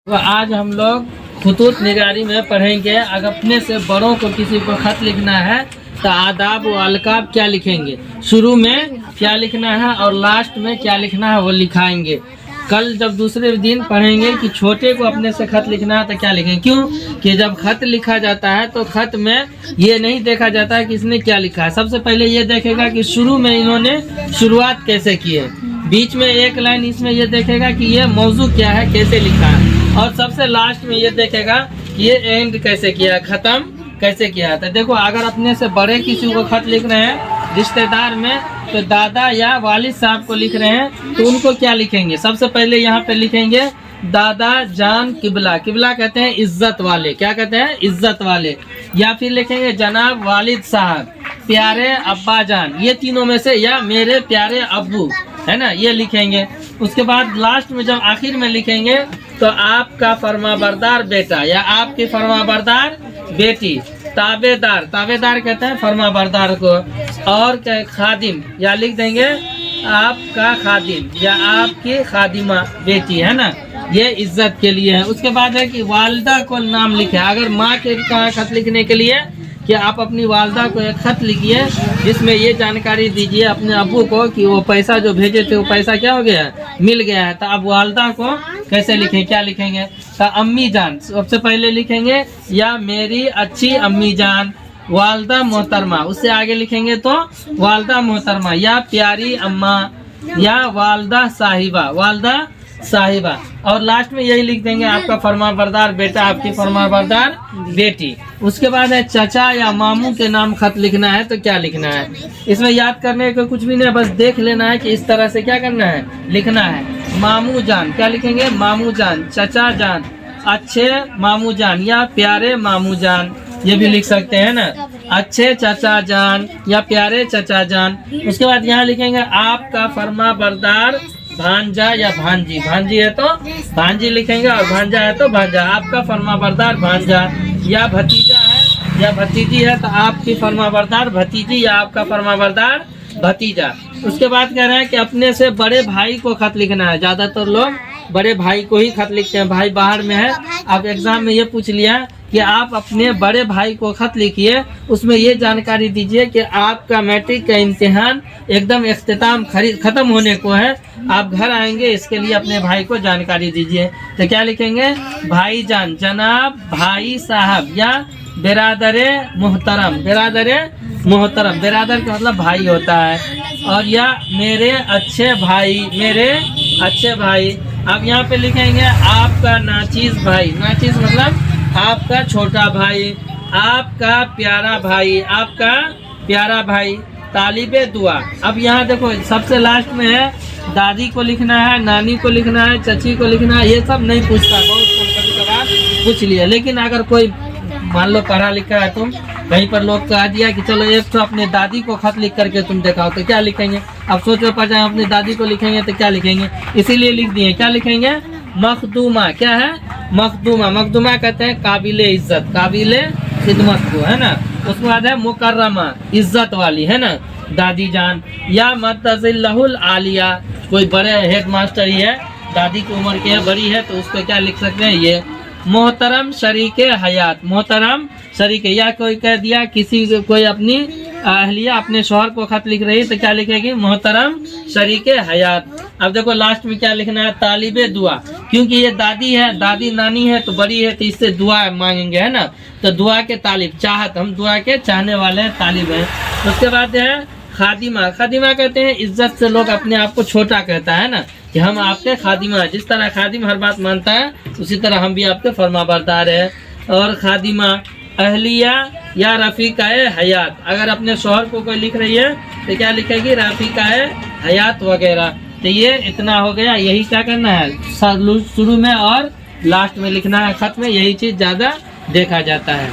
तो आज हम लोग खुतूत निगारी में पढ़ेंगे। अगर अपने से बड़ों को किसी को खत लिखना है तो आदाब व अलकाब क्या लिखेंगे, शुरू में क्या लिखना है और लास्ट में क्या लिखना है वो लिखाएंगे। कल जब दूसरे दिन पढ़ेंगे कि छोटे को अपने से खत लिखना है तो क्या लिखेंगे। क्यों कि जब खत लिखा जाता है तो खत में ये नहीं देखा जाता है कि इसने क्या लिखा है। सबसे पहले ये देखेगा कि शुरू में इन्होंने शुरुआत कैसे की है, बीच में एक लाइन इसमें ये देखेगा कि ये मौजू क्या है, कैसे लिखा है, और सबसे लास्ट में ये देखेगा कि ये एंड कैसे किया है, ख़त्म कैसे किया है। तो देखो अगर अपने से बड़े किसी को खत लिख रहे हैं रिश्तेदार में, तो दादा या वालिद साहब को लिख रहे हैं तो उनको क्या लिखेंगे। सबसे पहले यहाँ पे लिखेंगे दादा जान किबला। किबला कहते हैं इज्जत वाले, क्या कहते हैं, इज्जत वाले। या फिर लिखेंगे जनाब वालिद साहब, प्यारे अब्बा जान, ये तीनों में से, या मेरे प्यारे अब्बू, है ना, ये लिखेंगे। उसके बाद लास्ट में जब आखिर में लिखेंगे तो आपका फरमाबरदार बेटा या आपकी फरमाबरदार बेटी। ताबेदार, ताबेदार कहते हैं फरमाबरदार को। और क्या, खादिम, या लिख देंगे आपका खादिम या आपकी खादिमा बेटी, है ना, ये इज्जत के लिए है। उसके बाद है कि वालिदा को नाम लिखे। अगर माँ के खत लिखने के लिए कि आप अपनी वालिदा को एक खत लिखिए जिसमें ये जानकारी दीजिए अपने अब्बू को कि वो पैसा जो भेजे थे वो पैसा क्या हो गया, मिल गया है। तो अब वालिदा को कैसे लिखें, क्या लिखेंगे। तो अम्मी जान सबसे पहले लिखेंगे, या मेरी अच्छी अम्मी जान, वालिदा मोहतरमा, उससे आगे लिखेंगे तो वालिदा मोहतरमा, या प्यारी अम्मा, या वालिदा साहिबा, वालिदा साहिबा। और लास्ट में यही लिख देंगे आपका फरमाबरदार बेटा, आपकी फरमाबरदार बेटी। उसके बाद है चाचा या मामू के नाम खत लिखना है तो क्या लिखना है। इसमें याद करने को कुछ भी नहीं, बस देख लेना है कि इस तरह से क्या करना है, लिखना है। मामू जान क्या लिखेंगे, मामू जान, चाचा जान, अच्छे मामू जान या प्यारे मामू जान, ये भी लिख सकते हैं ना, अच्छे चाचा जान या प्यारे चाचा जान। उसके बाद यहाँ लिखेंगे आपका फरमाबरदार भांजा या भांजी, भांजी है तो भांजी लिखेंगे और भांजा है तो भांजा। आपका फरमाबरदार भांजा, या भतीजा है या भतीजी है तो आपकी फरमाबरदार भतीजी या आपका फरमाबरदार भतीजा। उसके बाद कह रहे हैं कि अपने से बड़े भाई को खत लिखना है। ज़्यादातर लोग बड़े भाई को ही खत लिखते हैं, भाई बाहर में है। अब एग्जाम में ये पूछ लिया कि आप अपने बड़े भाई को खत लिखिए, उसमें ये जानकारी दीजिए कि आपका मैट्रिक का इम्तिहान एकदम इख्तिताम ख़त्म होने को है, आप घर आएंगे, इसके लिए अपने भाई को जानकारी दीजिए। तो क्या लिखेंगे, भाई जान, जनाब भाई साहब, या बिरादरे मोहतरम, बिरादरे मोहतरम, बिरादर का मतलब भाई होता है। और या मेरे अच्छे भाई, मेरे अच्छे भाई। अब यहाँ पे लिखेंगे आपका नाचीज भाई, नाचीज मतलब आपका छोटा भाई, आपका प्यारा भाई, आपका प्यारा भाई। तालिबे दुआ। अब यहाँ देखो सबसे लास्ट में है दादी को लिखना है, नानी को लिखना है, चची को लिखना है, ये सब नहीं पूछता, बहुत कभी कभार पूछ लिया। लेकिन अगर कोई मान लो पढ़ा लिखा है, तुम कहीं पर लोग कह दिया कि चलो एक तो अपने दादी को खत लिख करके तुम दिखाओ, तो क्या लिखेंगे। अब सोचो पर जाए अपनी दादी को लिखेंगे तो क्या लिखेंगे, इसीलिए लिख दिए। क्या लिखेंगे, मखदूमा, क्या है, मखदूमा। मखदूमा कहते हैं काबिले इज्जत, काबिले खिदमत को, है ना। उसके बाद है मुकर्रमा, इज्जत वाली, है ना, दादी जान। या मतजिल्लहुल आलिया, कोई बड़े हेड मास्टर ही है, दादी की उम्र की है, बड़ी है, तो उसको क्या लिख सकते हैं, ये। मोहतरम शरीके हयात, मोहतरम शरीके, या कोई कह दिया किसी कोई अपनी अहलिया अपने शौहर को खत लिख रही है तो क्या लिखेगी, मोहतरम शरीके हयात। अब देखो लास्ट में क्या लिखना है, तालिबे दुआ, क्योंकि ये दादी है, दादी नानी है तो बड़ी है, तो इससे दुआ मांगेंगे, है ना। तो दुआ के तालिब, चाहत, हम दुआ के चाहने वाले हैं, तालिब हैं। उसके बाद है खादिमा। खादिमा कहते हैं इज्जत से लोग अपने आप को छोटा कहता है ना, कि हम आपके खादिमा, जिस तरह खादिम हर बात मानता है उसी तरह हम भी आपके फरमाबरदार है। और खादिमा अहलिया या रफ़ीक़ाए हयात, अगर अपने शौहर को कोई लिख रही है तो क्या लिखेगी, रफ़ीक़ाए हयात वगैरह। तो ये इतना हो गया, यही क्या करना है, शुरू में और लास्ट में लिखना है खत में, यही चीज़ ज़्यादा देखा जाता है।